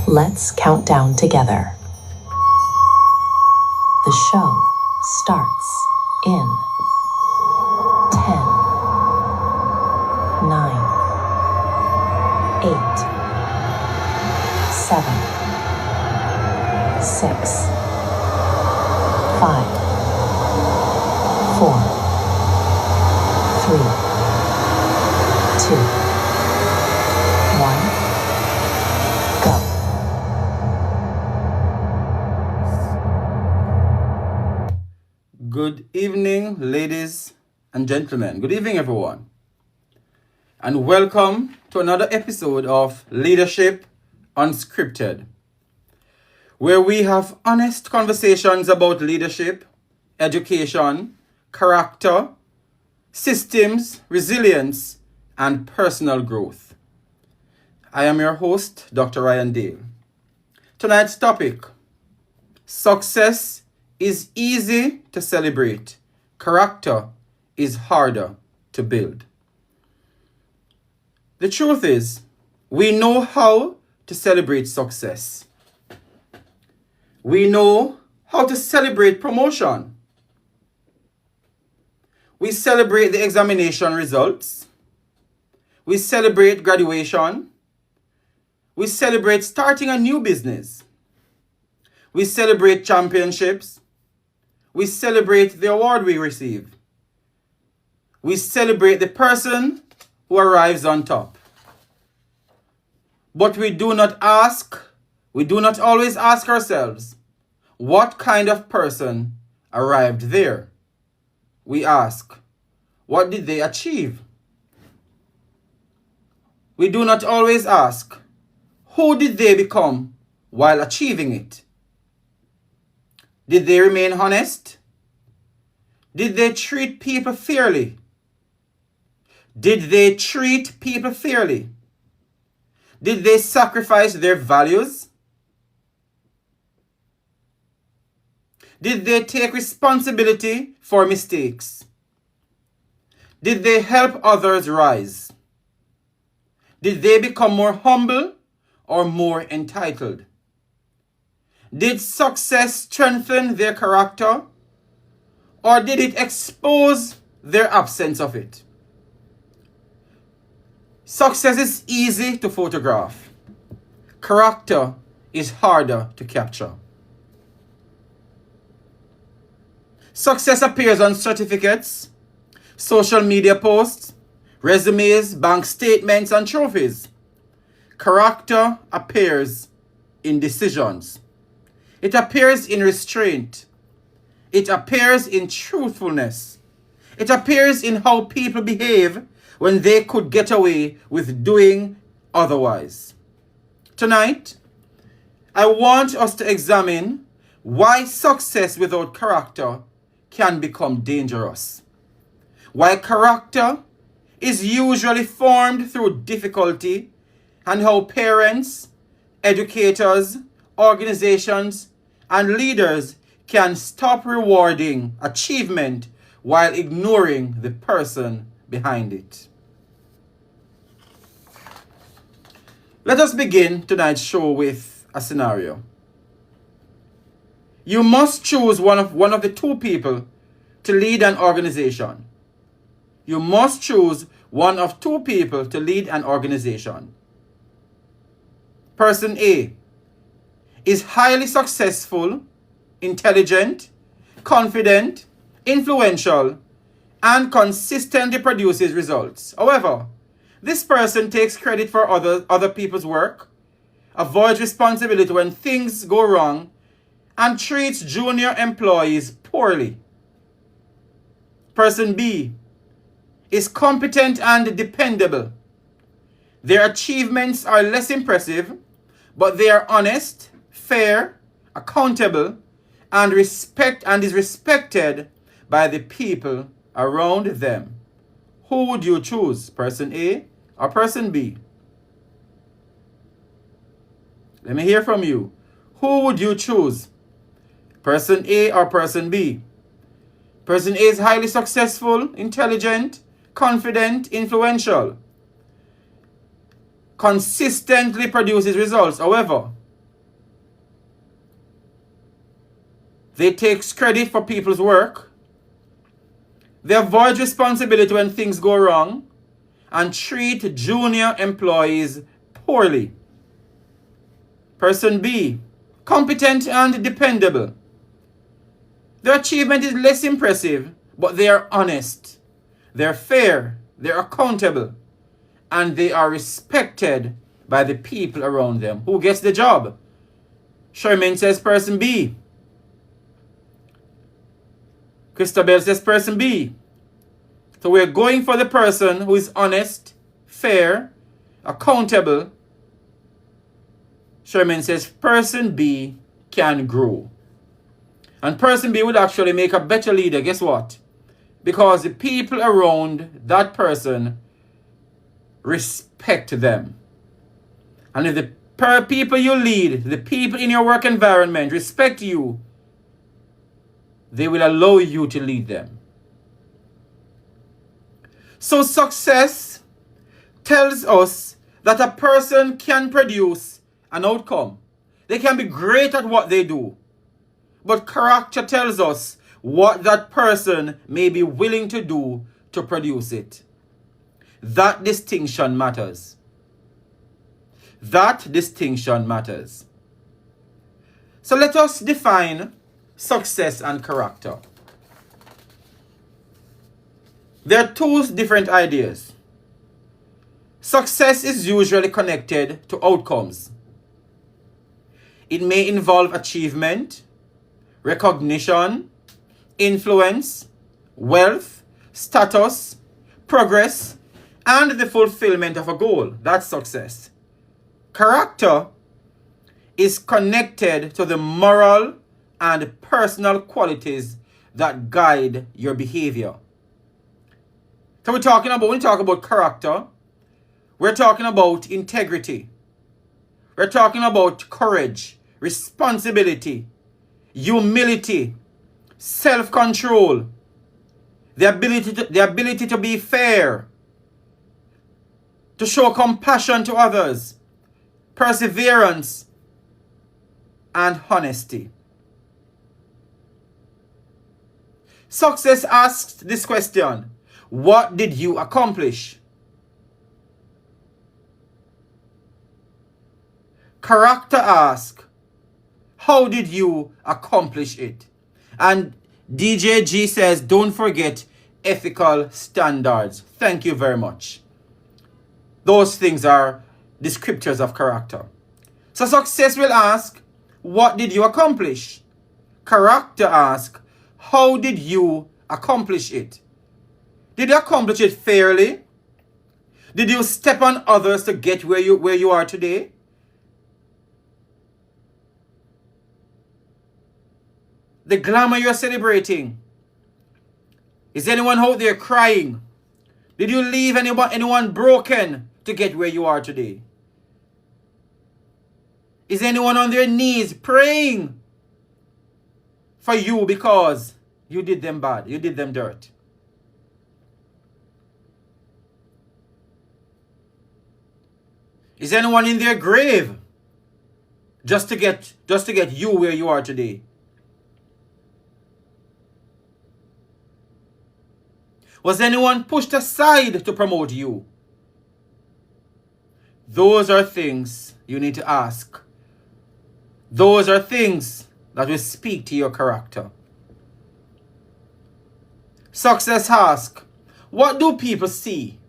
Let's count down together. The show starts in 10, 9, 8, 7, 6, 5, 4, 3, 2, 1, go. Good evening, ladies and gentlemen. Good evening, everyone. And welcome to another episode of Leadership Unscripted, where we have honest conversations about leadership, education, character, systems, resilience, and personal growth. I am your host, Dr. Ryan Dale. Tonight's topic: success is easy to celebrate. Character is harder to build. The truth is, we know how to celebrate success. We know how to celebrate promotion. We celebrate the examination results. We celebrate graduation. We celebrate starting a new business. We celebrate championships. We celebrate the award we receive. We celebrate the person who arrives on top. But we do not always ask ourselves, what kind of person arrived there? We ask, what did they achieve? We do not always ask, who did they become while achieving it? Did they remain honest? Did they treat people fairly? Did they treat people fairly? Did they sacrifice their values? Did they take responsibility for mistakes? Did they help others rise? Did they become more humble or more entitled? Did success strengthen their character, or did it expose their absence of it? Success is easy to photograph. Character is harder to capture. Success appears on certificates, social media posts, resumes, bank statements, and trophies. Character appears in decisions. It appears in restraint. It appears in truthfulness. It appears in how people behave when they could get away with doing otherwise. Tonight, I want us to examine why success without character can become dangerous. Why character is usually formed through difficulty, and how parents, educators, organizations, and leaders can stop rewarding achievement while ignoring the person behind it. Let us begin tonight's show with a scenario. You must choose one of the two people to lead an organization. You must choose one of two people to lead an organization. Person A is highly successful, intelligent, confident, influential, and consistently produces results. However, this person takes credit for other people's work, avoids responsibility when things go wrong, and treats junior employees poorly. Person B is competent and dependable. Their achievements are less impressive, but they are honest, fair, accountable, and is respected by the people around them. Who would you choose, person A or person B? Let me hear from you. Who would you choose, person A or person B? Person A is highly successful, intelligent, confident, influential, consistently produces results. However, They take credit for people's work. They avoid responsibility when things go wrong and treat junior employees poorly. Person B, competent and dependable. Their achievement is less impressive, but they are honest. They're fair, they're accountable, and they are respected by the people around them. Who gets the job? Sherman says person B. Christabel says person B. So we're going for the person who is honest, fair, accountable. Sherman says person B can grow. And person B would actually make a better leader. Guess what? Because the people around that person respect them. And if the people you lead, the people in your work environment respect you, they will allow you to lead them. So success tells us that a person can produce an outcome. They can be great at what they do. But character tells us what that person may be willing to do to produce it. That distinction matters. That distinction matters. So let us define success and character. There are two different ideas. Success is usually connected to outcomes. It may involve achievement, recognition, influence, wealth, status, progress, and the fulfillment of a goal. That's success. Character is connected to the moral and personal qualities that guide your behavior. So when we talk about character, we're talking about integrity. We're talking about courage, responsibility, humility, self-control, the ability to be fair, to show compassion to others, perseverance, and honesty. Success asks this question: what did you accomplish? Character asks, how did you accomplish it? And DJG says, don't forget ethical standards. Thank you very much. Those things are descriptors of character. So success will ask, what did you accomplish? Character asks, how did you accomplish it? Did you accomplish it fairly? Did you step on others to get where you are today? The glamour you're celebrating. Is anyone out there crying? Did you leave anyone broken to get where you are today? Is anyone on their knees praying for you because you did them bad, you did them dirt? Is anyone in their grave just to get you where you are today? Was anyone pushed aside to promote you? Those are things you need to ask. Those are things that will speak to your character. Success asks, what do people see?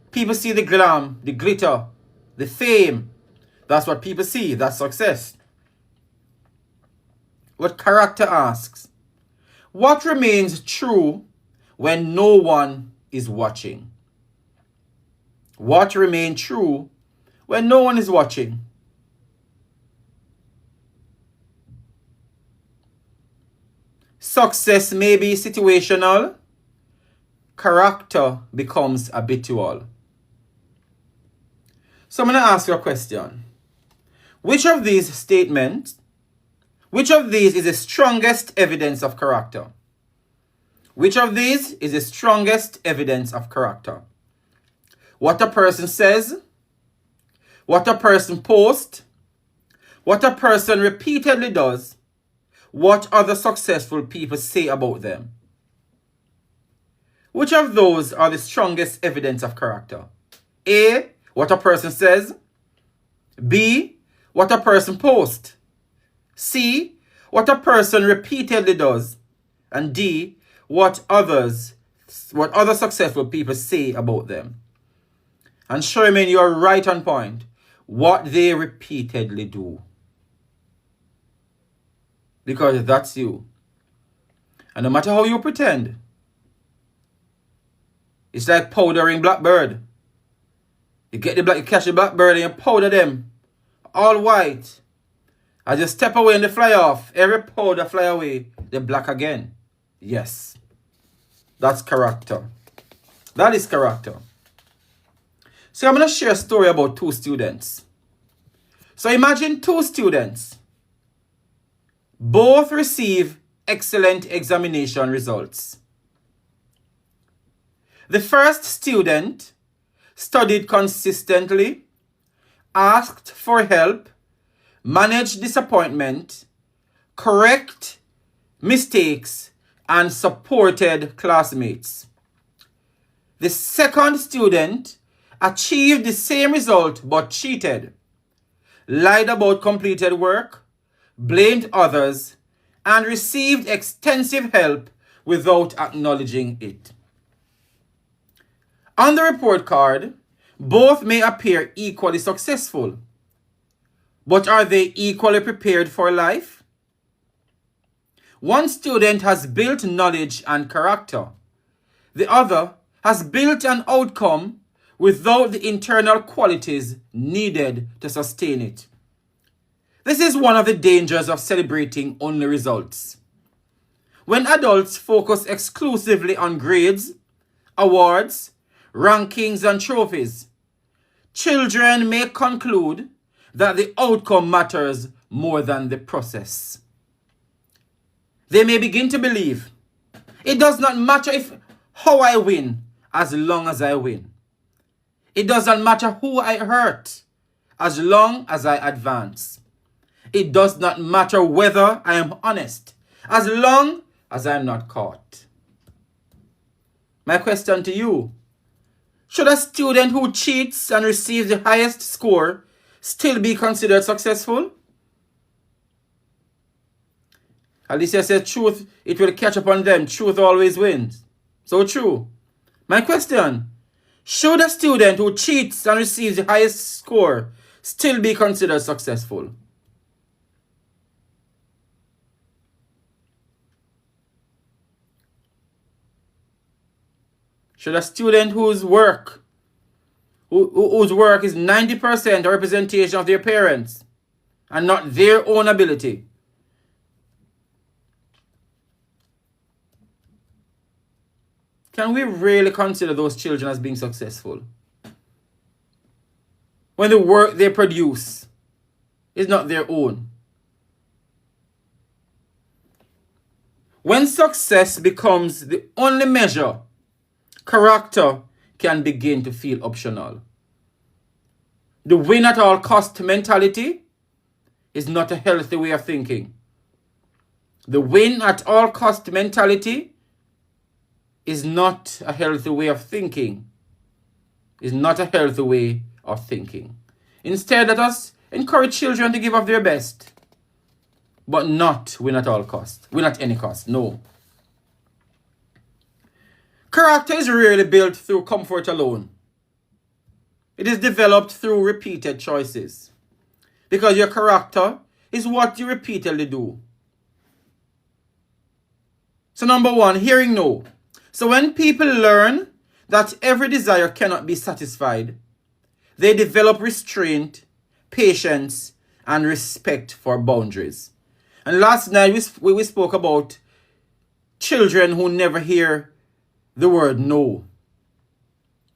People see the glam, the glitter, the fame. That's what people see. That's success. What character asks, what remains true when no one is watching? What remains true when no one is watching? Success may be situational. Character becomes habitual. So I'm going to ask you a question. Which of these statements, which of these is the strongest evidence of character? Which of these is the strongest evidence of character? What a person says, what a person posts, what a person repeatedly does, what other successful people say about them. Which of those are the strongest evidence of character? A, what a person says. B, what a person posts. C, what a person repeatedly does. And D, what other successful people say about them. And Sherman, you're right on point. What they repeatedly do. Because that's you. And no matter how you pretend, it's like powdering blackbird. You catch the blackbird and you powder them. All white. As you step away and they fly off, every powder fly away, they're black again. Yes. That's character. That is character. So I'm going to share a story about two students. So imagine two students. Both receive excellent examination results. The first student studied consistently, asked for help, managed disappointment, correct mistakes, and supported classmates. The second student achieved the same result but cheated, lied about completed work, blamed others, and received extensive help without acknowledging it. On the report card, both may appear equally successful, but are they equally prepared for life? One student has built knowledge and character. The other has built an outcome without the internal qualities needed to sustain it. This is one of the dangers of celebrating only results. When adults focus exclusively on grades, awards, rankings, and trophies, children may conclude that the outcome matters more than the process. They may begin to believe, it does not matter how I win as long as I win. It doesn't matter who I hurt as long as I advance. It does not matter whether I am honest as long as I am not caught. My question to you, should a student who cheats and receives the highest score still be considered successful? Alicia said, truth, it will catch up on them. Truth always wins. So true. My question, should a student who cheats and receives the highest score still be considered successful? Should a student whose work is 90% a representation of their parents and not their own ability, can we really consider those children as being successful? When the work they produce is not their own. When success becomes the only measure, character can begin to feel optional. The win at all cost mentality is not a healthy way of thinking. The win at all cost mentality is not a healthy way of thinking. Is not a healthy way of thinking. Instead, let us encourage children to give of their best, but not win at all cost. Win at any cost. No. Character is rarely built through comfort alone. It is developed through repeated choices. Because your character is what you repeatedly do. So number one, hearing no. So when people learn that every desire cannot be satisfied, they develop restraint, patience, and respect for boundaries. And last night we spoke about children who never hear the word no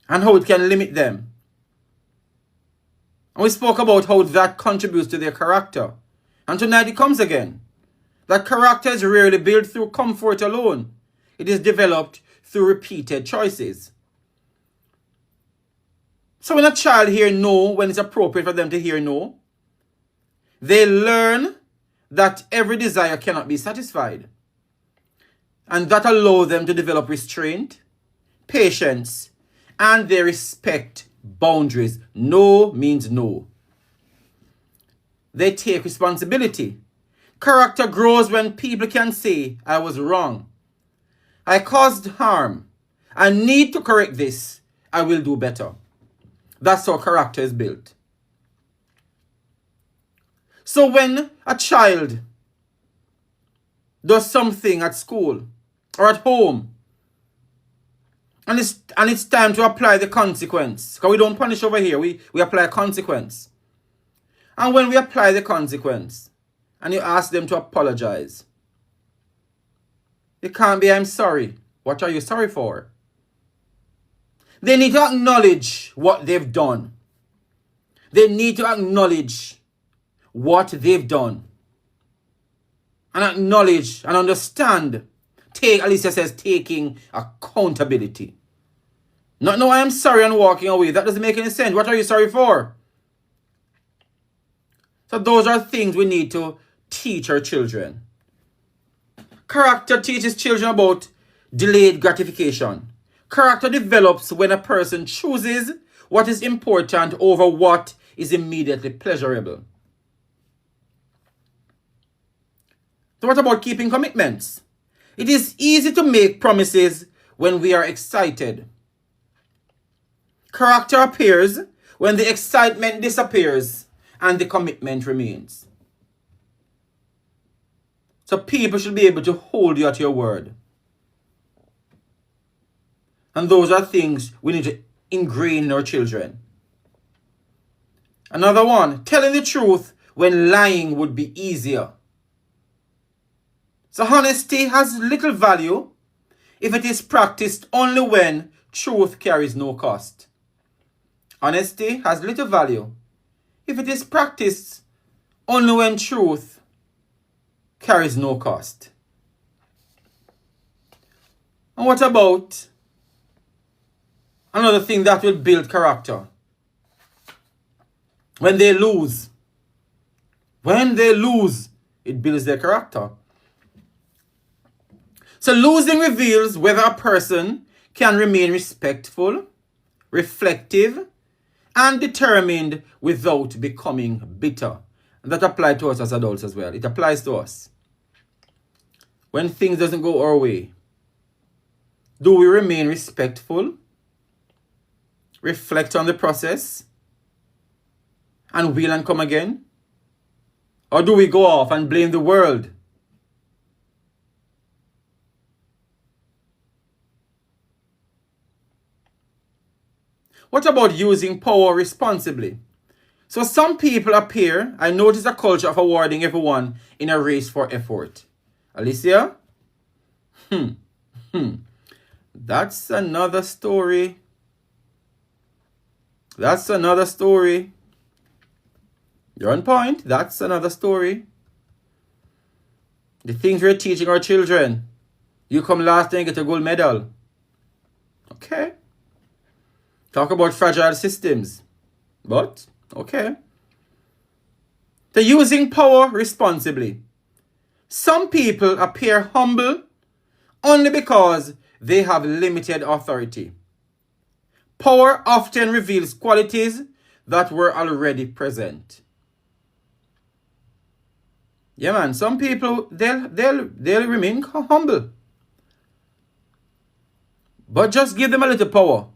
and how it can limit them. And we spoke about how that contributes to their character. And tonight it comes again. That character is rarely built through comfort alone. It is developed through repeated choices. So when a child hears no when it's appropriate for them to hear no, they learn that every desire cannot be satisfied. And that allows them to develop restraint, patience, and they respect boundaries. No means no. They take responsibility. Character grows when people can say, I was wrong. I caused harm. I need to correct this. I will do better. That's how character is built. So when a child does something at school or at home, and it's time to apply the consequence, because we don't punish over here, we apply consequence. And when we apply the consequence, and you ask them to apologize, it can't be, I'm sorry. What are you sorry for? They need to acknowledge what they've done. They need to acknowledge what they've done. And acknowledge and understand. Alicia says, taking accountability. Not, no, I am sorry and walking away. That doesn't make any sense. What are you sorry for? So those are things we need to teach our children. Character teaches children about delayed gratification. Character develops when a person chooses what is important over what is immediately pleasurable. So what about keeping commitments? It is easy to make promises when we are excited. Character appears when the excitement disappears and the commitment remains. So people should be able to hold you at your word. And those are things we need to ingrain in our children. Another one, telling the truth when lying would be easier. So honesty has little value if it is practiced only when truth carries no cost. Honesty has little value if it is practiced only when truth carries no cost. And what about another thing that will build character? When they lose. When they lose, it builds their character. So losing reveals whether a person can remain respectful, reflective, and determined without becoming bitter. And that applies to us as adults as well. It applies to us. When things doesn't go our way, do we remain respectful, reflect on the process, and wheel and come again? Or do we go off and blame the world? What about using power responsibly? So some people appear, I notice a culture of awarding everyone in a race for effort. Alicia? That's another story. That's another story. You're on point. That's another story. The things we're teaching our children. You come last and get a gold medal. Okay. Talk about fragile systems. But, okay. So using power responsibly. Some people appear humble only because they have limited authority. Power often reveals qualities that were already present. Yeah, man. Some people, they'll remain humble. But just give them a little power.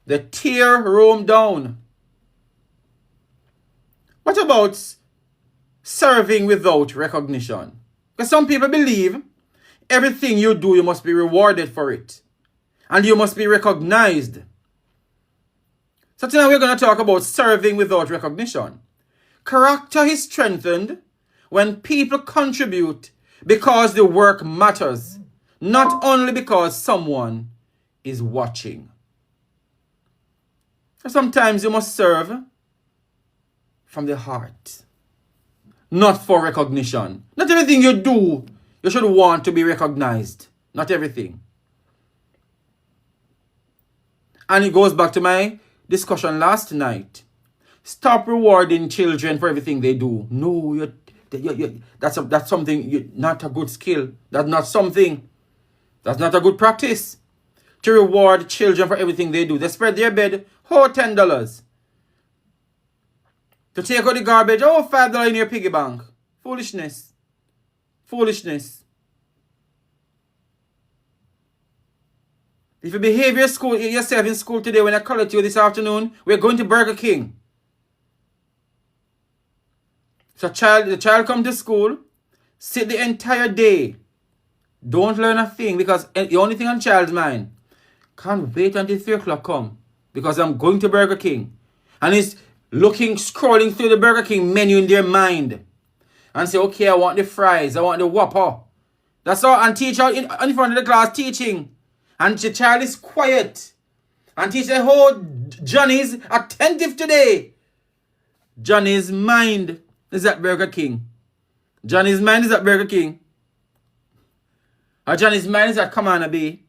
They tear Rome down. What about serving without recognition? Because some people believe everything you do, you must be rewarded for it. And you must be recognized. So tonight we're going to talk about serving without recognition. Character is strengthened when people contribute because the work matters, not only because someone is watching. Sometimes you must serve from the heart, not for recognition. Not everything you do, you should want to be recognized. Not everything. And it goes back to my discussion last night. Stop rewarding children for everything they do. No, That's something, not a good skill. That's not a good practice. To reward children for everything they do. They spread their bed, $10. To take out the garbage, $5 in your piggy bank. Foolishness. If you behave yourself in school today, when I call it to you this afternoon, we're going to Burger King. So the child come to school, sit the entire day, don't learn a thing, because the only thing on child's mind, can't wait until 3 o'clock come, because I'm going to Burger King. And he's scrolling through the Burger King menu in their mind, and say, okay, I want the fries, I want the Whopper. That's all. And teacher in front of the class teaching, and the child is quiet, and teacher says, Johnny's attentive today. Johnny's mind is at Burger King. Johnny's mind is at Burger King. Or Johnny's mind is at Commander Bay.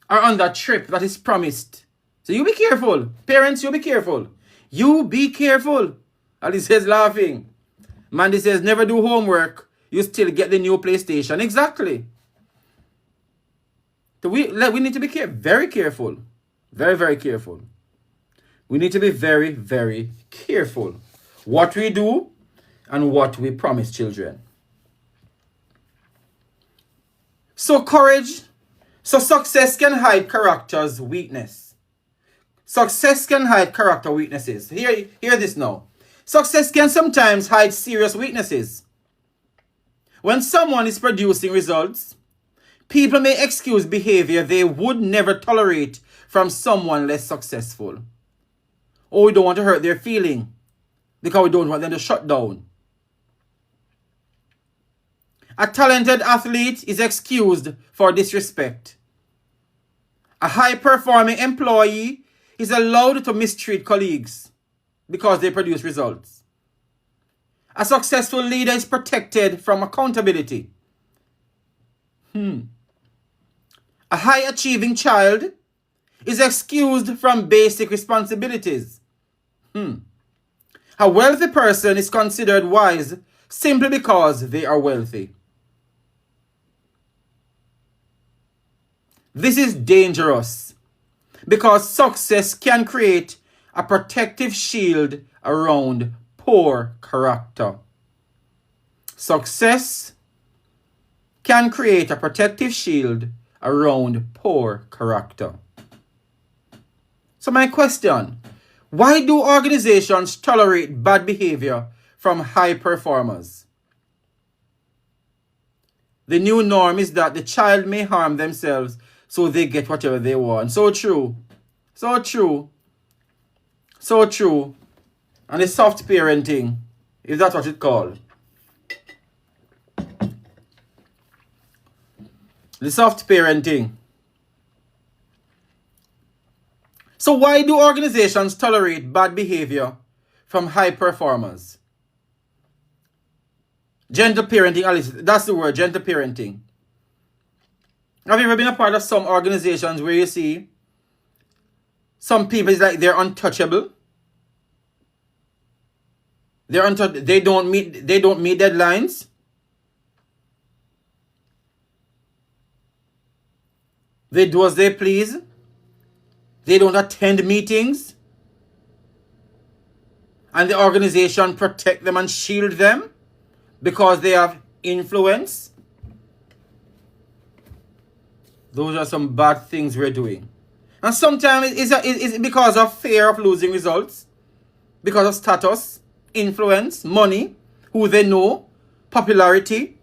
Or on that trip that is promised. So you be careful. Parents, you be careful. You be careful. Ali says laughing. Mandy says never do homework. You still get the new PlayStation. Exactly. So we need to be very careful. Very, very careful. We need to be very, very careful what we do and what we promise children. So success can hide character's weakness. Success can hide character weaknesses. Hear this now. Success can sometimes hide serious weaknesses. When someone is producing results, people may excuse behavior they would never tolerate from someone less successful. Or we don't want to hurt their feeling, because we don't want them to shut down. A talented athlete is excused for disrespect. A high-performing employee is allowed to mistreat colleagues because they produce results. A successful leader is protected from accountability. A high-achieving child is excused from basic responsibilities. A wealthy person is considered wise simply because they are wealthy. This is dangerous because success can create a protective shield around poor character. Success can create a protective shield around poor character. So my question, why do organizations tolerate bad behavior from high performers? The new norm is that the child may harm themselves so they get whatever they want. So true. So true. So true. And the soft parenting, if that's what it's called. The soft parenting. So why do organizations tolerate bad behavior from high performers? Gentle parenting, Alice, that's the word, gentle parenting. Have you ever been a part of some organizations where you see some people, it's like they're untouchable? They don't meet deadlines. They do as they please. They don't attend meetings. And the organization protect them and shield them because they have influence. Those are some bad things we're doing. And sometimes it's because of fear of losing results. Because of status, influence, money, who they know, popularity,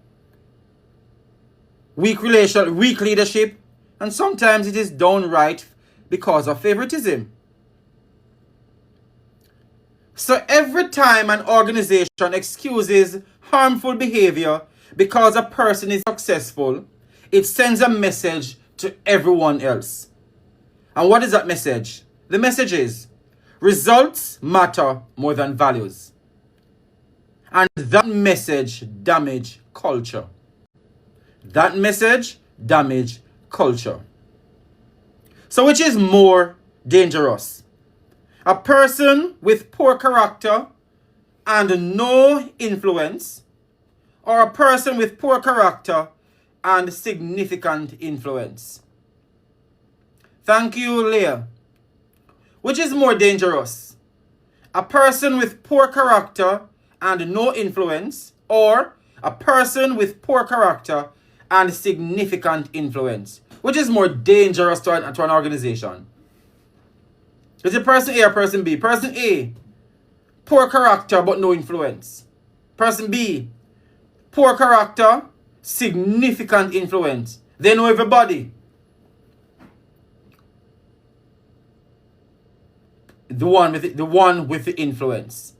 weak leadership, and sometimes it is downright because of favoritism. So every time an organization excuses harmful behavior because a person is successful, it sends a message to everyone else. And what is that message? The message is, results matter more than values. And that message damages culture. That message damages culture. So which is more dangerous? A person with poor character and no influence, or a person with poor character and significant influence? Thank you, Leah. Which is more dangerous? A person with poor character and no influence, or a person with poor character and significant influence? Which is more dangerous to an organization? Is it person A or person B? Person A, poor character but no influence. Person B, poor character, significant influence. They know everybody. The one with the influence.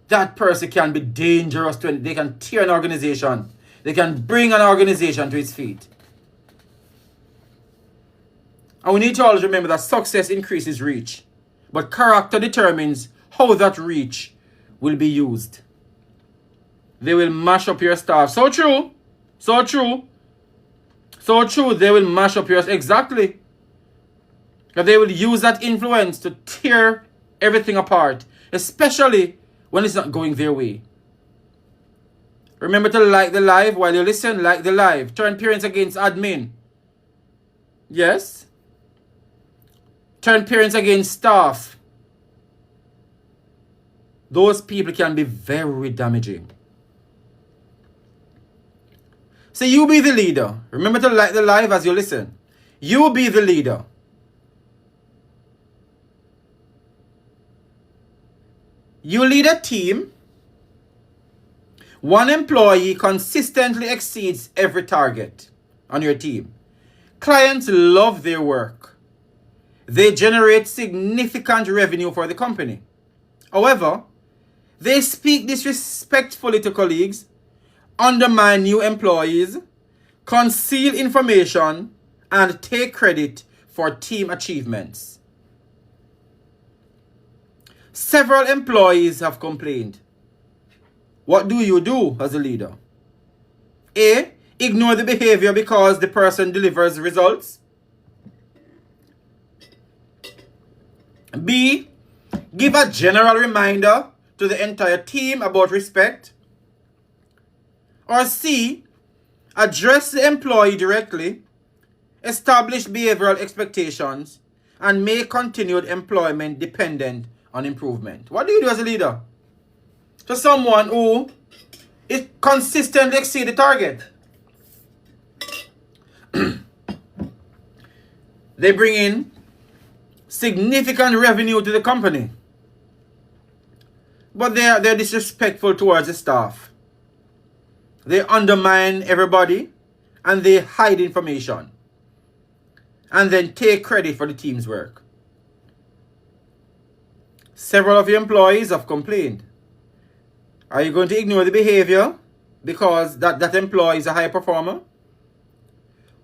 That person can be dangerous to they can tear an organization. They can bring an organization to its feet. And we need to always remember that success increases reach, but character determines how that reach will be used. They will mash up your staff. So true. So true. So true. They will mash up your... Exactly. Because they will use that influence to tear everything apart, especially when it's not going their way. Remember to like the live while you listen. Like the live. Turn parents against admin. Yes. Turn parents against staff. Those people can be very damaging. So you be the leader. Remember to like the live as you listen. You be the leader. You lead a team. One employee consistently exceeds every target on your team. Clients love their work. They generate significant revenue for the company. However, they speak disrespectfully to colleagues, undermine new employees, conceal information, and take credit for team achievements. Several employees have complained. What do you do as a leader? A. Ignore the behavior because the person delivers results. B. Give a general reminder to the entire team about respect. Or C. Address the employee directly, establish behavioral expectations, and make continued employment dependent on improvement. What do you do as a leader? To someone who is consistently exceed the target. They bring in significant revenue to the company, but they're disrespectful towards the staff. They undermine everybody and they hide information and then take credit for the team's work. Several of your employees have complained. Are you going to ignore the behavior because that employee is a high performer?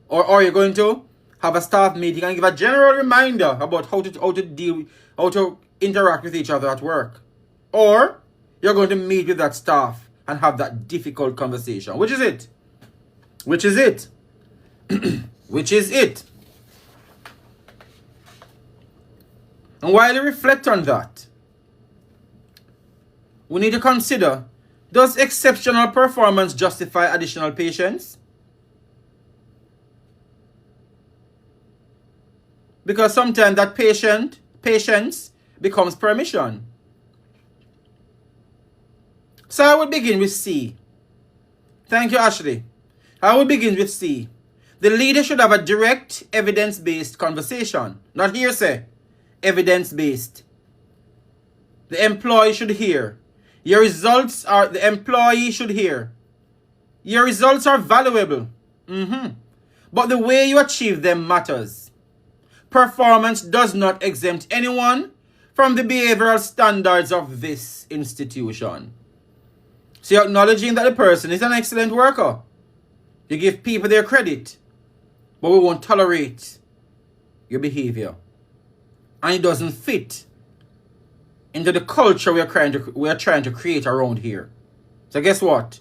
Or are you going to have a staff meeting and give a general reminder about how to interact with each other at work? Or you're going to meet with that staff and have that difficult conversation. Which is it? Which is it? Which is it? And while you reflect on that, we need to consider, does exceptional performance justify additional patience? Because sometimes that patience becomes permission. So I would begin with C. Thank you, Ashley. I would begin with C. The leader should have a direct, evidence-based conversation. Not hearsay. Evidence-based. The employee should hear. The employee should hear. Your results are valuable. But the way you achieve them matters. Performance does not exempt anyone from the behavioral standards of this institution. So you're acknowledging that the person is an excellent worker. You give people their credit, but we won't tolerate your behavior. And it doesn't fit into the culture we are trying to create around here. So guess what?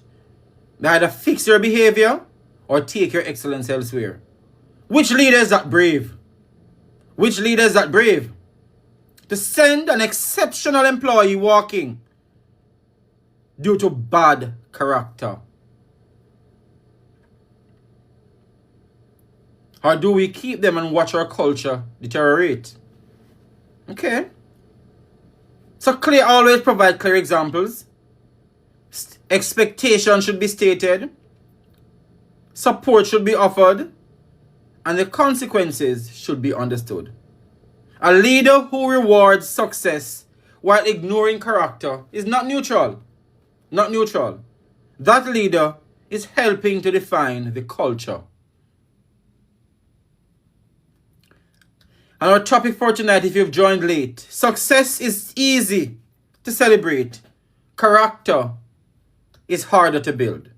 They either fix your behavior or take your excellence elsewhere. Which leader is that brave? Which leader is that brave? To send an exceptional employee walking due to bad character? Or do we keep them and watch our culture deteriorate? Okay. So always provide clear examples. Expectation should be stated. Support should be offered. And the consequences should be understood. A leader who rewards success while ignoring character is not neutral. Not neutral. That leader is helping to define the culture. And our topic for tonight, if you've joined late, success is easy to celebrate. Character is harder to build.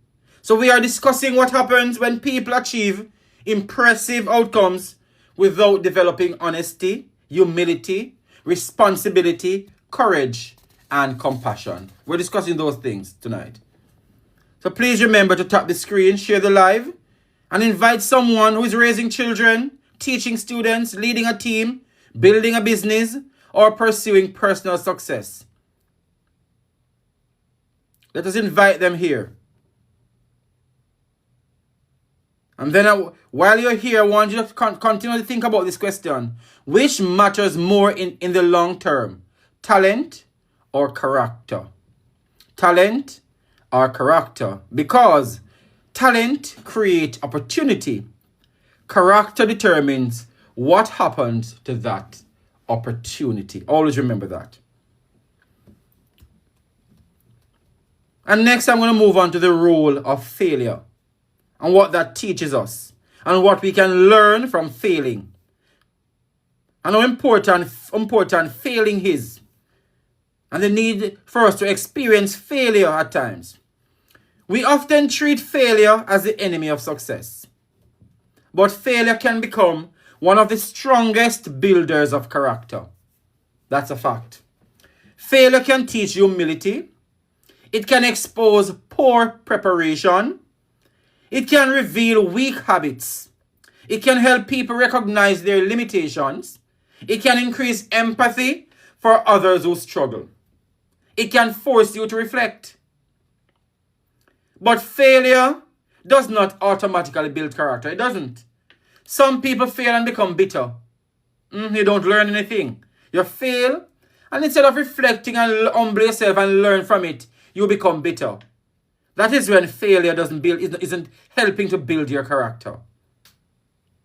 So we are discussing what happens when people achieve impressive outcomes without developing honesty, humility, responsibility, courage, and compassion. We're discussing those things tonight. So please remember to tap the screen, share the live, and invite someone who is raising children, teaching students, leading a team, building a business, or pursuing personal success. Let us invite them here. And then while you're here, I want you to continue to think about this question. Which matters more in the long term? Talent or character? Talent or character? Because talent creates opportunity. Character determines what happens to that opportunity. Always remember that. And next, I'm going to move on to the role of failure and what that teaches us and what we can learn from failing and how important failing is and the need for us to experience failure at times. We often treat failure as the enemy of success. But failure can become one of the strongest builders of character. That's a fact. Failure can teach humility. It can expose poor preparation. It can reveal weak habits. It can help people recognize their limitations. It can increase empathy for others who struggle. It can force you to reflect. But failure does not automatically build character. It doesn't. Some people fail and become bitter. You don't learn anything. You fail, and instead of reflecting and humble yourself and learn from it, you become bitter. That is when failure isn't helping to build your character.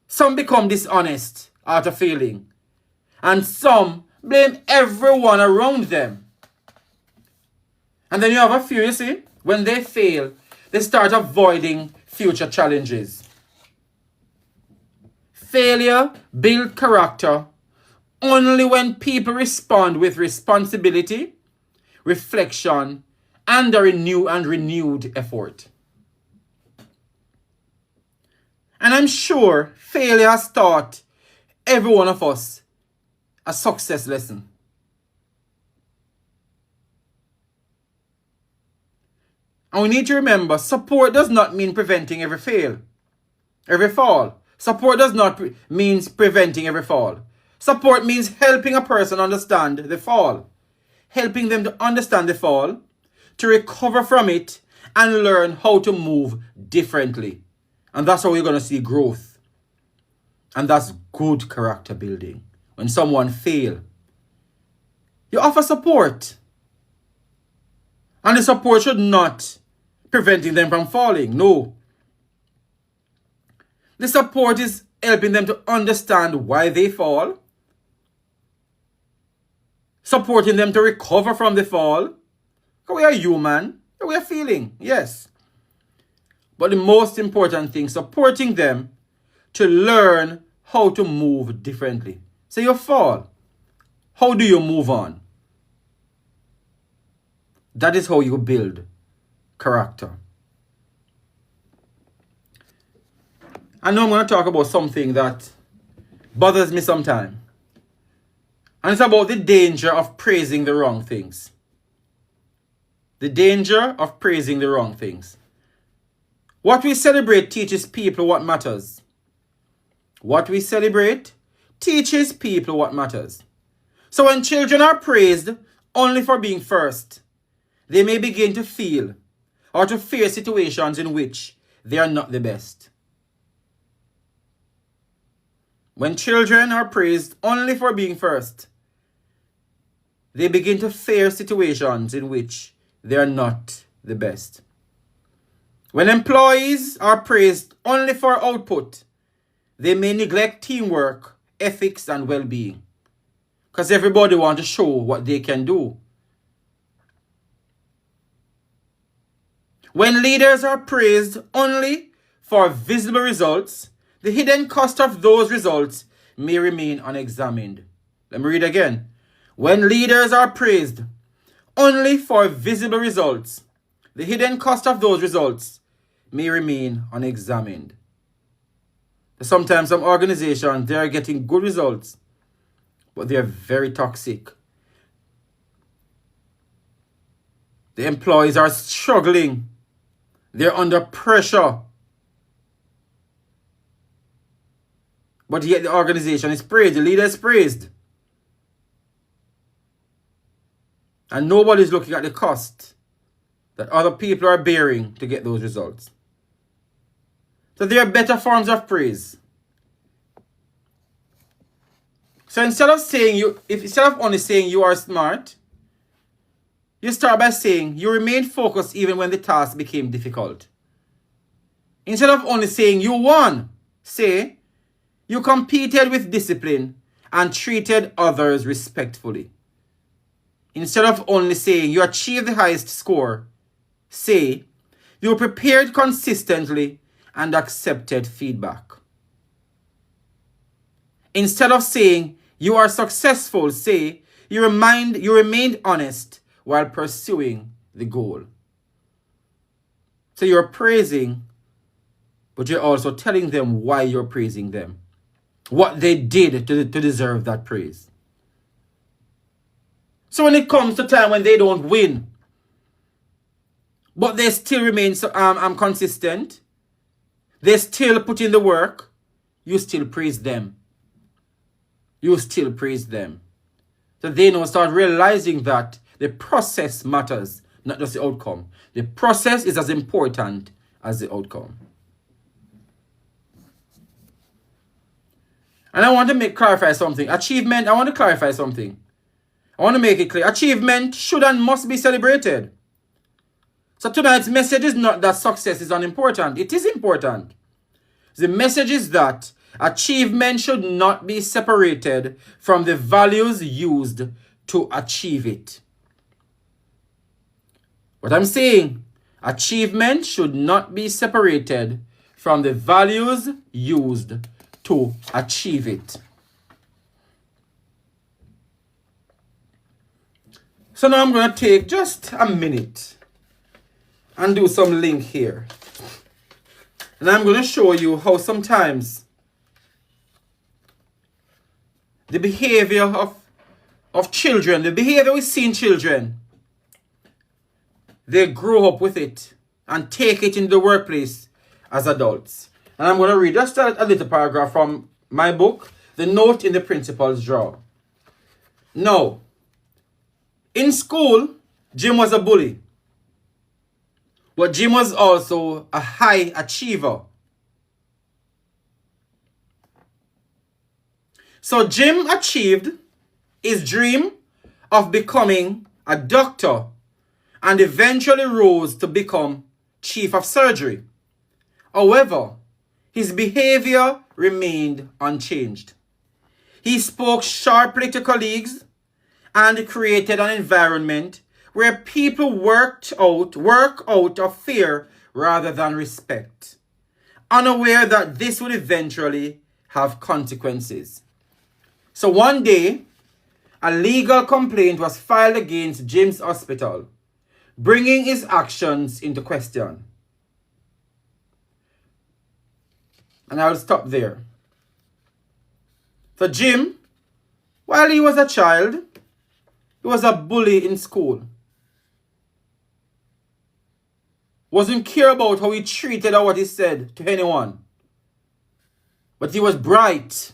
Some become dishonest after failing, and some blame everyone around them. And then you have a few, you see, when they fail, they start avoiding future challenges. Failure builds character only when people respond with responsibility, reflection, and a renewed effort. And I'm sure failure has taught every one of us a success lesson. And we need to remember, support does not mean preventing every fall. Support does not mean preventing every fall. Support means helping a person understand the fall. Helping them to understand the fall, to recover from it, and learn how to move differently. And that's how we're going to see growth. And that's good character building. When someone fails, you offer support. And the support should not preventing them from falling. No. The support is helping them to understand why they fall. Supporting them to recover from the fall. We are human. We are feeling. Yes. But the most important thing, supporting them to learn how to move differently. So you fall. How do you move on? That is how you build character. I know I'm going to talk about something that bothers me sometimes. And it's about the danger of praising the wrong things. The danger of praising the wrong things. What we celebrate teaches people what matters. What we celebrate teaches people what matters. So when children are praised only for being first, they may begin to feel or to fear situations in which they are not the best. When children are praised only for being first, they begin to fear situations in which they are not the best. When employees are praised only for output, they may neglect teamwork, ethics, and well-being, because everybody wants to show what they can do. When leaders are praised only for visible results, the hidden cost of those results may remain unexamined. Let me read again. When leaders are praised only for visible results, the hidden cost of those results may remain unexamined. Sometimes some organizations, they are getting good results, but they are very toxic. The employees are struggling. They're under pressure. But yet the organization is praised, the leader is praised. And nobody is looking at the cost that other people are bearing to get those results. So there are better forms of praise. So instead of only saying you are smart, you start by saying you remained focused even when the task became difficult. Instead of only saying you won, say you competed with discipline and treated others respectfully. Instead of only saying you achieved the highest score, say you prepared consistently and accepted feedback. Instead of saying you are successful, say you remained honest while pursuing the goal. So you're praising, but you're also telling them why you're praising them, what they did to deserve that praise. So when it comes to time when they don't win, but they still remain consistent, they still put in the work, you still praise them. You still praise them. So they now start realizing that the process matters, not just the outcome. The process is as important as the outcome. And I want to clarify something. Achievement, I want to clarify something. I want to make it clear. Achievement should and must be celebrated. So tonight's message is not that success is unimportant. It is important. The message is that achievement should not be separated from the values used to achieve it. What I'm saying, achievement should not be separated from the values used to achieve it. So now I'm going to take just a minute and do some link here. And I'm going to show you how sometimes the behavior of children, the behavior we see in children, they grow up with it and take it into the workplace as adults. And I'm going to read just a little paragraph from my book, The Note in the Principal's Drawer. Now, in school, Jim was a bully. But Jim was also a high achiever. So Jim achieved his dream of becoming a doctor and eventually rose to become chief of surgery. However, his behavior remained unchanged. He spoke sharply to colleagues and created an environment where people work out of fear rather than respect, unaware that this would eventually have consequences. So one day, a legal complaint was filed against Jim's hospital, bringing his actions into question. And I'll stop there. So Jim, while he was a child, he was a bully in school. Wasn't care about how he treated or what he said to anyone. But he was bright.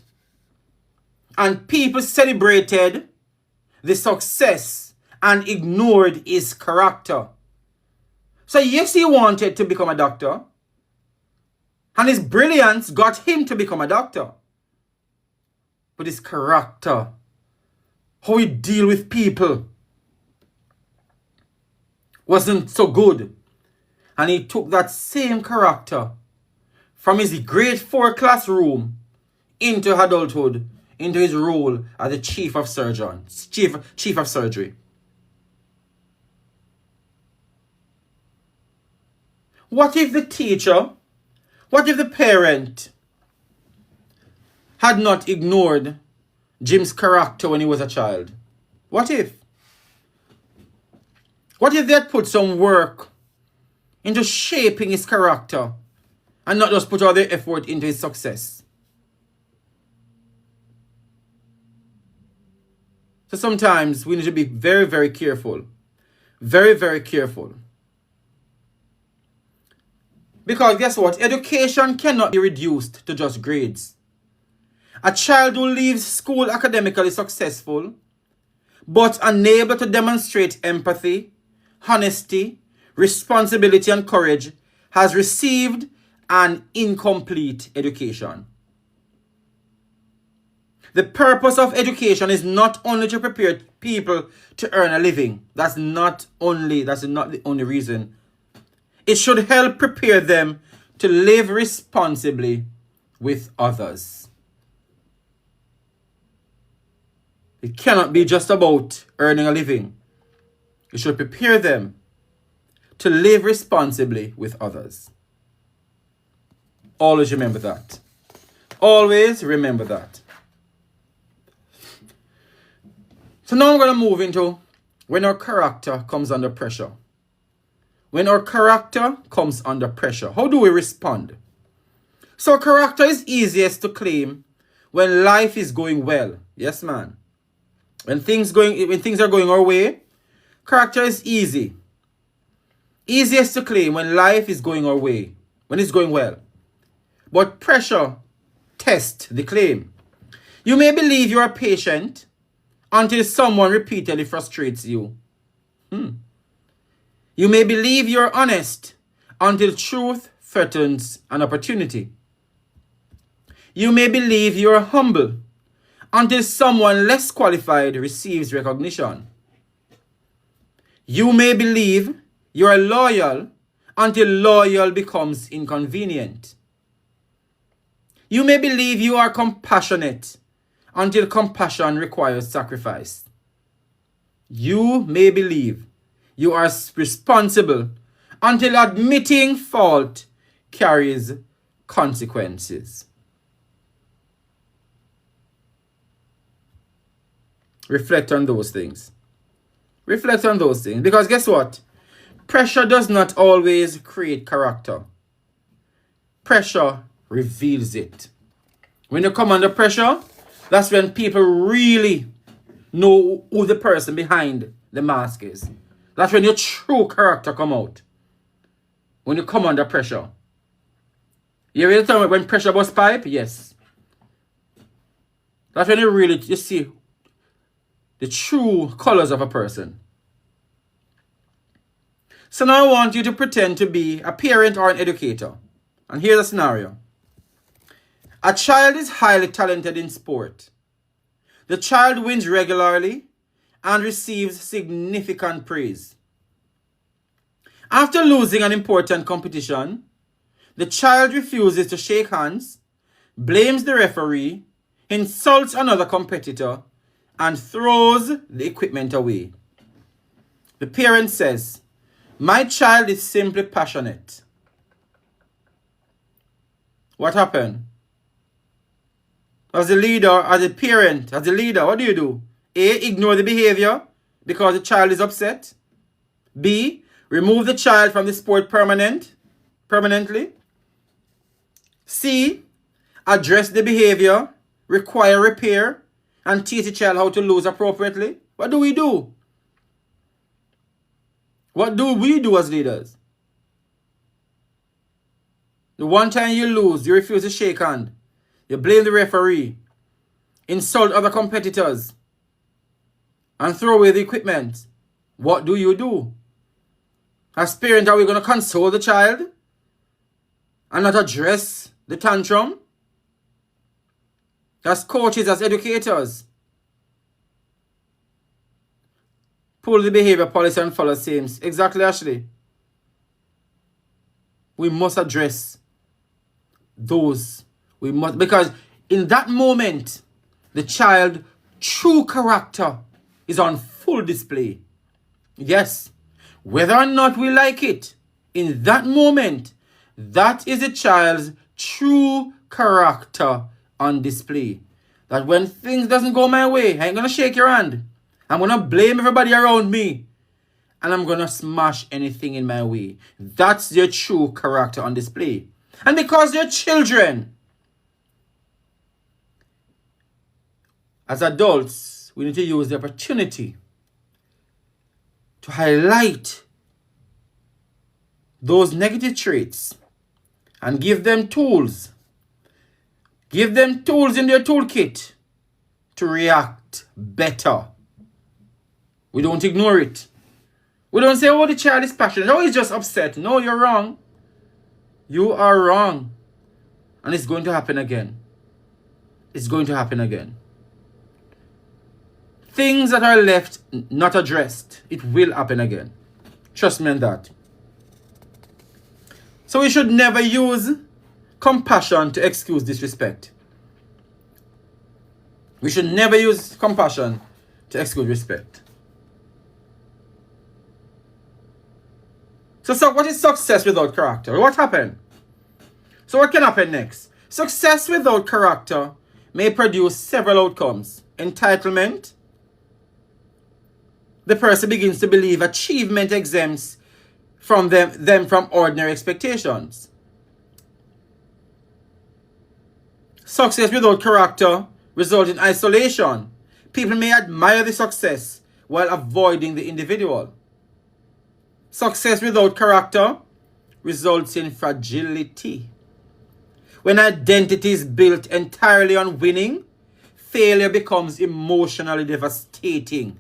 And people celebrated the success and ignored his character. So yes, he wanted to become a doctor, and his brilliance got him to become a doctor. But his character, how he deal with people, wasn't so good. And he took that same character from his grade 4 classroom into adulthood, into his role as the chief of surgery. What if the teacher, what if the parent had not ignored Jim's character when he was a child? What if? What if they had put some work into shaping his character and not just put all their effort into his success? So sometimes we need to be very, very careful. Very, very careful. Because guess what? Education cannot be reduced to just grades. A child who leaves school academically successful, but unable to demonstrate empathy, honesty, responsibility, and courage, has received an incomplete education. The purpose of education is not only to prepare people to earn a living. That's not the only reason. It should help prepare them to live responsibly with others. It cannot be just about earning a living. It should prepare them to live responsibly with others. Always remember that. Always remember that. So now I'm going to move into when our character comes under pressure. When our character comes under pressure, how do we respond? So character is easiest to claim when life is going well. Yes, man. When things are going our way, character is easy. Easiest to claim when life is going our way, when it's going well. But pressure tests the claim. You may believe you are patient until someone repeatedly frustrates you. You may believe you're honest until truth threatens an opportunity. You may believe you're humble until someone less qualified receives recognition. You may believe you're loyal until loyal becomes inconvenient. You may believe you are compassionate until compassion requires sacrifice. You may believe you are responsible until admitting fault carries consequences. Reflect on those things. Reflect on those things. Because guess what? Pressure does not always create character. Pressure reveals it. When you come under pressure, that's when people really know who the person behind the mask is. That's when your true character come out. When you come under pressure. You ever tell me when pressure burst pipe? Yes. That's when you see the true colors of a person. So now I want you to pretend to be a parent or an educator. And here's a scenario. A child is highly talented in sport. The child wins regularly and receives significant praise. After losing an important competition, the child refuses to shake hands, blames the referee, insults another competitor, and throws the equipment away. The parent says, "My child is simply passionate." What happened? As a leader, as a parent, as a leader, what do? A, ignore the behavior because the child is upset. B, remove the child from the sport permanently. C, address the behavior, require repair, and teach the child how to lose appropriately. What do we do? What do we do as leaders? The one time you lose, you refuse to shake hand. You blame the referee, insult other competitors, and throw away the equipment. What do you do? As parents, are we going to console the child and not address the tantrum? As coaches, as educators, pull the behavior policy and follow same. Exactly, Ashley. We must address those. We must, because in that moment, the child's true character is on full display. Yes, whether or not we like it, in that moment, that is the child's true character on display. That when things doesn't go my way, I ain't gonna shake your hand. I'm gonna blame everybody around me. And I'm gonna smash anything in my way. That's their true character on display. And because they're children, as adults, we need to use the opportunity to highlight those negative traits and give them tools. Give them tools in their toolkit to react better. We don't ignore it. We don't say, oh, the child is passionate. Oh, he's just upset. No, you're wrong. You are wrong. And it's going to happen again. It's going to happen again. Things that are left not addressed, it will happen again. Trust me on that. So we should never use compassion to excuse disrespect. We should never use compassion to excuse respect. So what is success without character? What happened? So what can happen next? Success without character may produce several outcomes. Entitlement. The person begins to believe achievement exempts from them from ordinary expectations. Success without character results in isolation. People may admire the success while avoiding the individual. Success without character results in fragility. When identity is built entirely on winning, failure becomes emotionally devastating.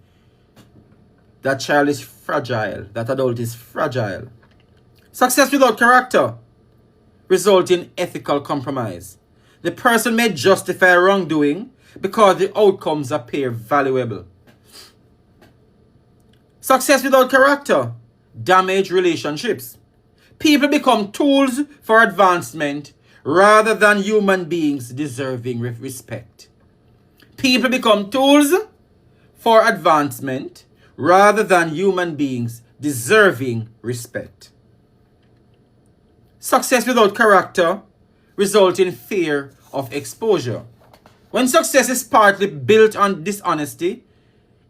That child is fragile. That adult is fragile. Success without character results in ethical compromise. The person may justify wrongdoing because the outcomes appear valuable. Success without character damages relationships. People become tools for advancement rather than human beings deserving respect. People become tools for advancement rather than human beings deserving respect. Success without character results in fear of exposure. When success is partly built on dishonesty,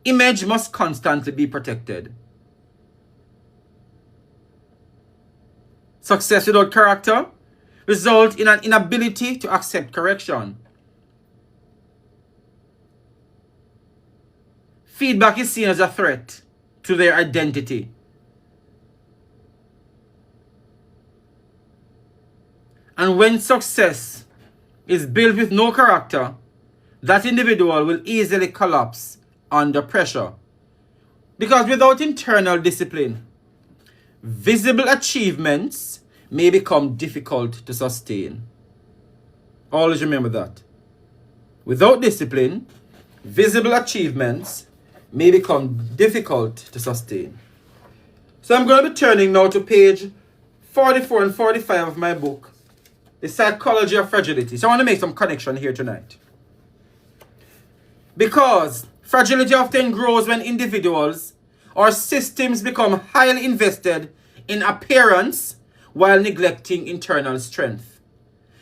image must constantly be protected. Success without character results in an inability to accept correction. Feedback is seen as a threat to their identity. And when success is built with no character, that individual will easily collapse under pressure. Because without internal discipline, visible achievements may become difficult to sustain. Always remember that. Without discipline, visible achievements may become difficult to sustain. So I'm going to be turning now to page 44 and 45 of my book, The Psychology of Fragility. So I want to make some connection here tonight. Because fragility often grows when individuals or systems become highly invested in appearance while neglecting internal strength.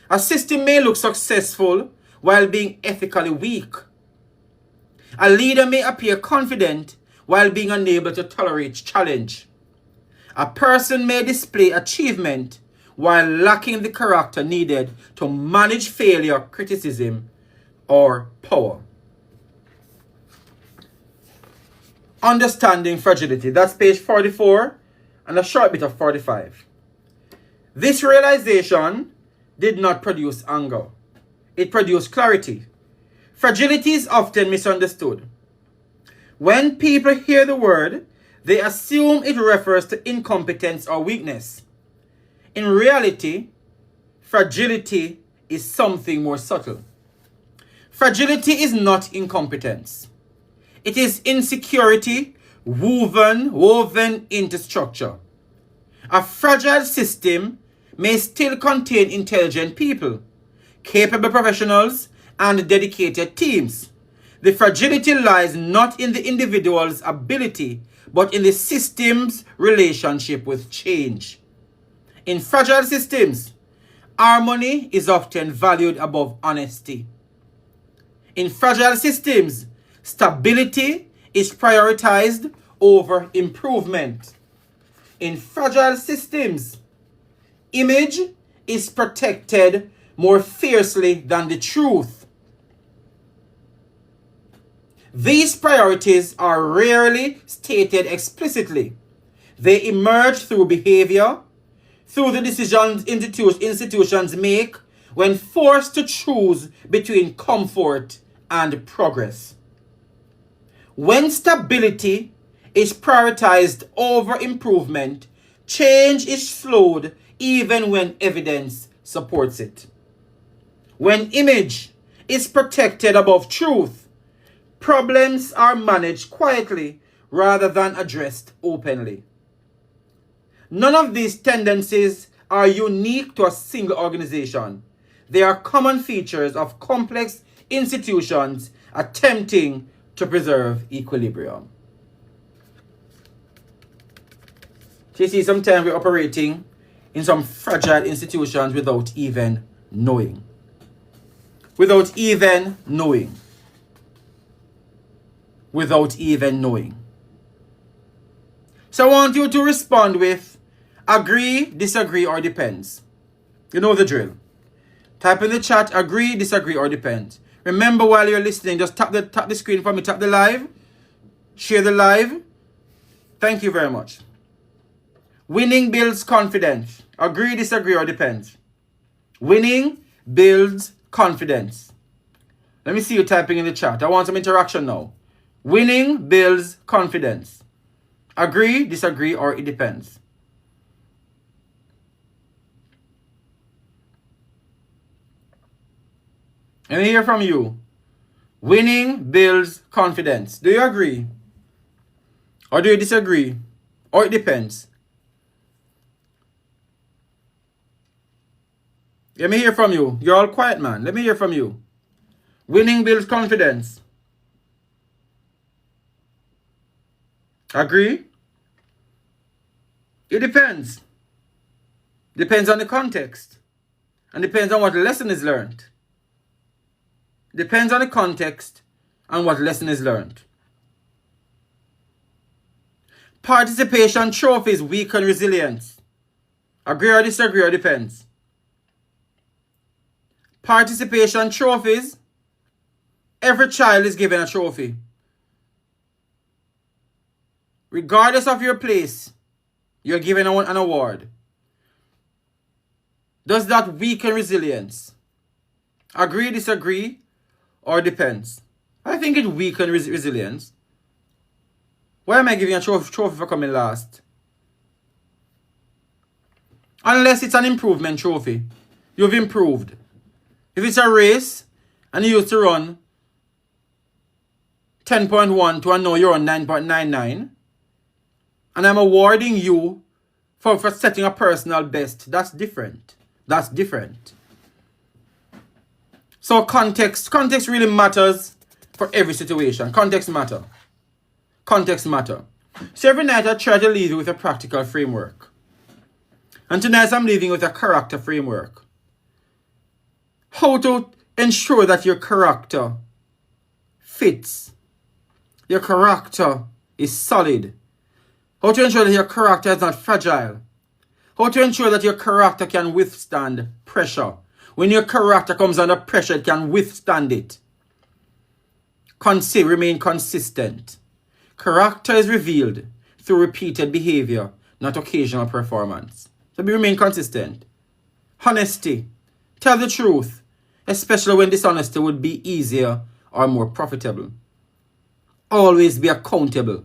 A system may look successful while being ethically weak. A leader may appear confident while being unable to tolerate challenge. A person may display achievement while lacking the character needed to manage failure, criticism, or power. Understanding fragility. That's page 44 and a short bit of 45. This realization did not produce anger. It produced clarity. Fragility is often misunderstood. When people hear the word, They assume it refers to incompetence or weakness. In reality, fragility is something more subtle. Fragility is not incompetence. It is insecurity woven into structure. A fragile system may still contain intelligent people, capable professionals, and dedicated teams. The fragility lies not in the individual's ability, but in the system's relationship with change. In fragile systems, harmony is often valued above honesty. In fragile systems, stability is prioritized over improvement. In fragile systems, image is protected more fiercely than the truth. These priorities are rarely stated explicitly. They emerge through behavior, through the decisions institutions make when forced to choose between comfort and progress. When stability is prioritized over improvement, change is slowed even when evidence supports it. When image is protected above truth, problems are managed quietly rather than addressed openly. None of these tendencies are unique to a single organization. They are common features of complex institutions attempting to preserve equilibrium. So you see, sometimes we're operating in some fragile institutions without even knowing. Without even knowing. Without even knowing. So I want you to respond with agree, disagree, or depends. You know the drill. Type in the chat agree, disagree, or depends. Remember, while you're listening, just tap the screen for me, tap the live, share the live. Thank you very much. Winning builds confidence. Agree, disagree, or depends. Winning builds confidence. Let me see you typing in the chat. I want some interaction now. Winning builds confidence. Agree, disagree, or it depends. Let me hear from you. Winning builds confidence. Do you agree? Or do you disagree? Or it depends. Let me hear from you. You're all quiet, man. Let me hear from you. Winning builds confidence. Agree? It depends. Depends on the context. And depends on what lesson is learned. Depends on the context and what lesson is learned. Participation trophies weaken resilience. Agree or disagree or depends. Participation trophies, every child is given a trophy. Regardless of your place, you're given an award. Does that weaken resilience? Agree, disagree, or depends? I think it weakens resilience. Why am I giving a trophy for coming last? Unless it's an improvement trophy. You've improved. If it's a race and you used to run 10.1 to now you're on 9.99, and I'm awarding you for setting a personal best, that's different. That's different. So context really matters for every situation. Context matter. Context matter. So every night I try to leave you with a practical framework. And tonight I'm leaving with a character framework. How to ensure that your character fits. Your character is solid. How to ensure that your character is not fragile. How to ensure that your character can withstand pressure. When your character comes under pressure, it can withstand it. Remain consistent. Character is revealed through repeated behavior, not occasional performance. So remain consistent. Honesty. Tell the truth, especially when dishonesty would be easier or more profitable. Always be accountable.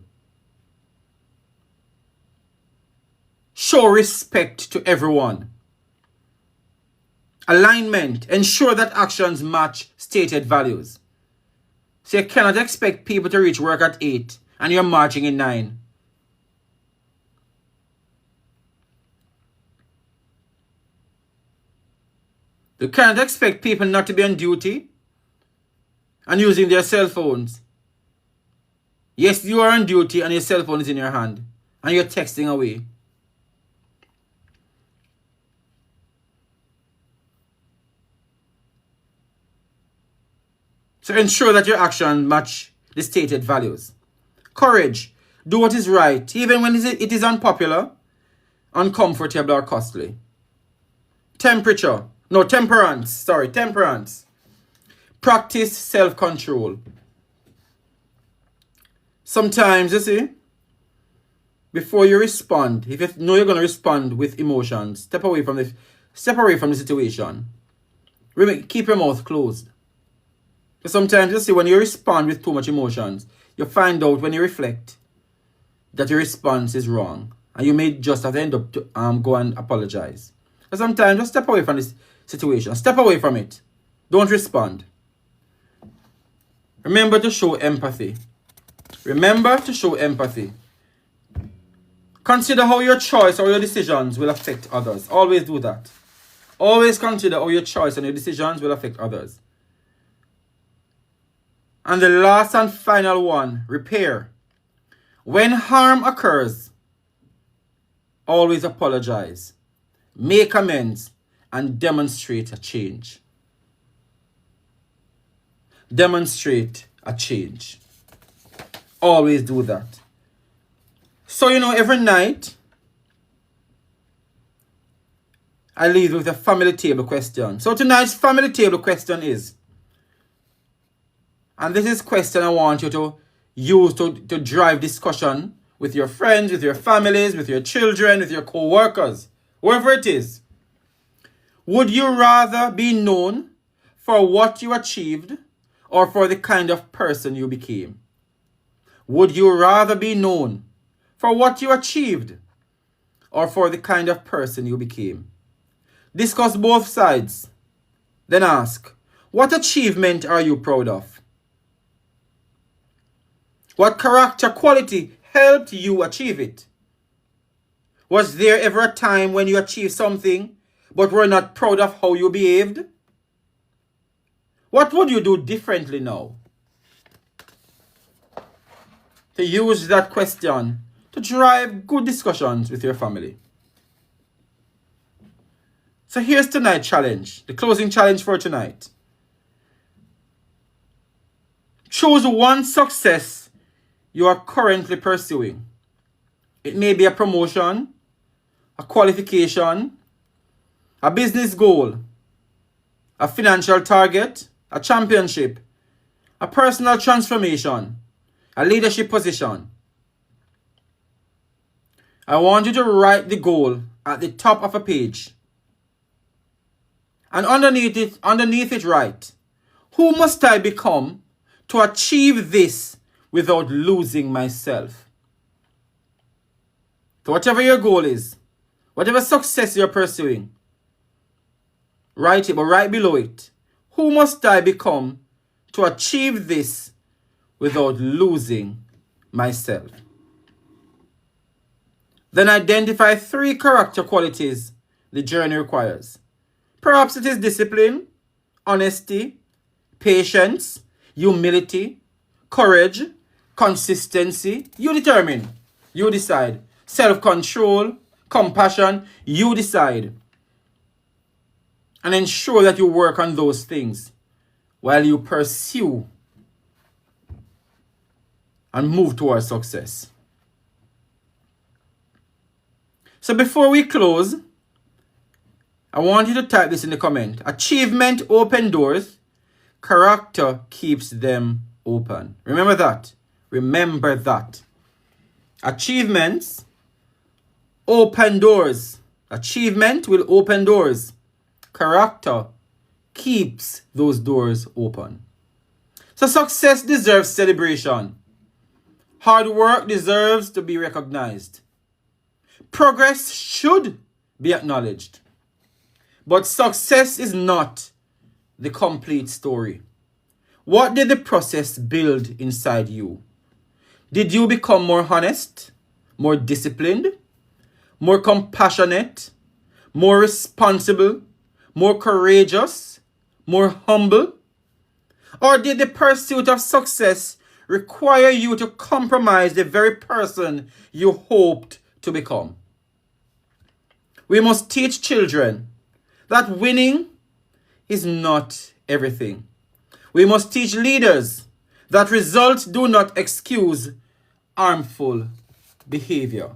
Show respect to everyone. Alignment. Ensure that actions match stated values. So you cannot expect people to reach work at 8 and you're marching in 9. You cannot expect people not to be on duty and using their cell phones. Yes, you are on duty and your cell phone is in your hand and you're texting away. So ensure that your actions match the stated values. Courage. Do what is right, even when it is unpopular, uncomfortable, or costly. Temperance. Practice self-control. Sometimes, you see, before you respond, if you know you're going to respond with emotions, step away from the situation. Keep your mouth closed. Because sometimes, you see, when you respond with too much emotions, you find out when you reflect that your response is wrong. And you may just have to end up to go and apologize. But sometimes, just step away from this situation. Step away from it. Don't respond. Remember to show empathy. Consider how your choice or your decisions will affect others. Always do that. Always consider how your choice and your decisions will affect others. And the last and final one, repair. When harm occurs, always apologize, make amends, and demonstrate a change. Demonstrate a change. Always do that. So, every night, I leave with a family table question. So tonight's family table question is, and this is a question I want you to use to drive discussion with your friends, with your families, with your children, with your co-workers, whoever it is. Would you rather be known for what you achieved or for the kind of person you became? Would you rather be known for what you achieved or for the kind of person you became? Discuss both sides. Then ask, what achievement are you proud of? What character quality helped you achieve it? Was there ever a time when you achieved something but were not proud of how you behaved? What would you do differently now? To use that question to drive good discussions with your family. So here's tonight's challenge, the closing challenge for tonight. Choose one success you are currently pursuing. It may be a promotion, a qualification, a business goal, a financial target, a championship, a personal transformation, a leadership position. I want you to write the goal at the top of a page. And underneath it write, who must I become to achieve this without losing myself? So whatever your goal is, whatever success you're pursuing, write it, but right below it, who must I become to achieve this without losing myself? Then identify 3 character qualities the journey requires. Perhaps it is discipline, honesty, patience, humility, courage, consistency. You determine. You decide. Self-control, compassion. You decide. And ensure that you work on those things while you pursue and move towards success. So before we close, I want you to type this in the comment. Achievement open doors. Character keeps them open. Remember that. Remember that. Achievements open doors. Achievement will open doors. Character keeps those doors open. So success deserves celebration. Hard work deserves to be recognized. Progress should be acknowledged. But success is not the complete story. What did the process build inside you? Did you become more honest, more disciplined, more compassionate, more responsible, more courageous, more humble? Or did the pursuit of success require you to compromise the very person you hoped to become? We must teach children that winning is not everything. We must teach leaders that results do not excuse harmful behavior.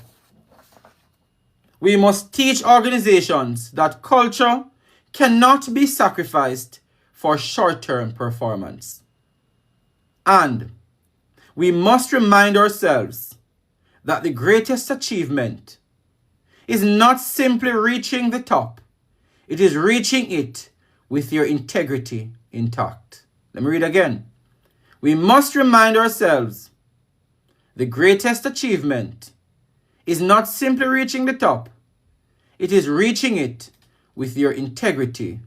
We must teach organizations that culture cannot be sacrificed for short-term performance. And we must remind ourselves that the greatest achievement is not simply reaching the top. It is reaching it with your integrity intact. Let me read again. We must remind ourselves the greatest achievement is not simply reaching the top. It is reaching it with your integrity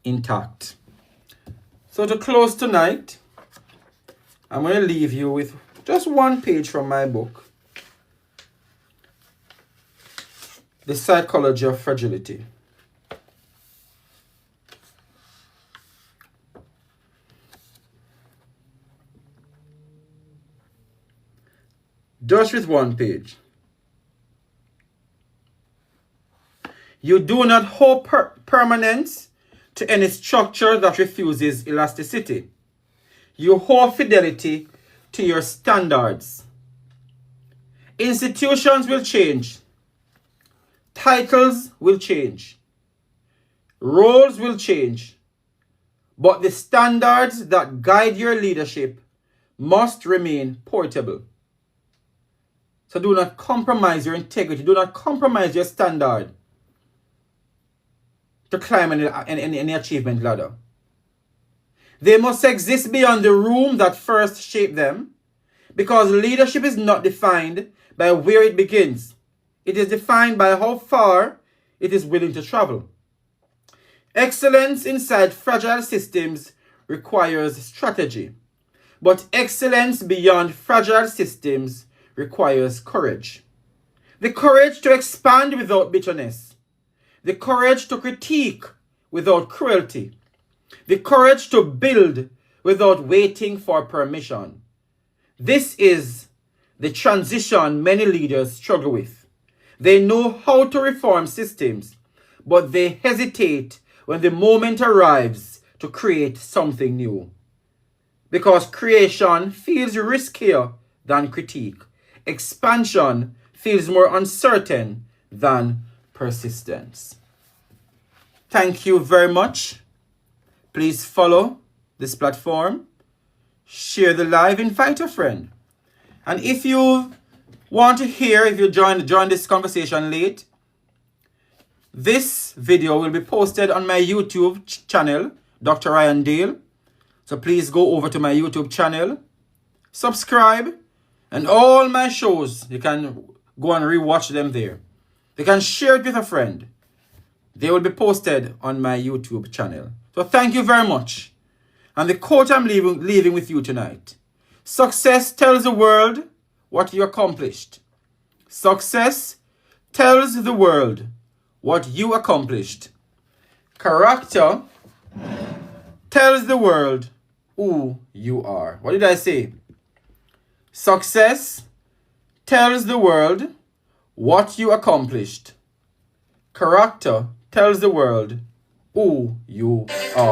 intact. So to close tonight, I'm going to leave you with just one page from my book, The Psychology of Fragility. Just with one page. You do not hope permanence to any structure that refuses elasticity. You hold fidelity to your standards. Institutions will change. Titles will change. Roles will change. But the standards that guide your leadership must remain portable. So do not compromise your integrity. Do not compromise your standard to climb any achievement ladder. They must exist beyond the room that first shaped them, because leadership is not defined by where it begins. It is defined by how far it is willing to travel. Excellence inside fragile systems requires strategy, but excellence beyond fragile systems requires courage. The courage to expand without bitterness. The courage to critique without cruelty. The courage to build without waiting for permission. This is the transition many leaders struggle with. They know how to reform systems, but they hesitate when the moment arrives to create something new. Because creation feels riskier than critique. Expansion feels more uncertain than persistence. Thank you very much. Please follow this platform. Share the live, invite a friend. And if you want to hear, if you join this conversation late, this video will be posted on my YouTube channel, Dr. Ryan Dale. So please go over to my YouTube channel, subscribe, and all my shows, you can go and rewatch them there. You can share it with a friend. They will be posted on my YouTube channel. So thank you very much. And the quote I'm leaving with you tonight. Success tells the world what you accomplished. Success tells the world what you accomplished. Character tells the world who you are. What did I say? Success tells the world what you accomplished. Character tells the world who you are.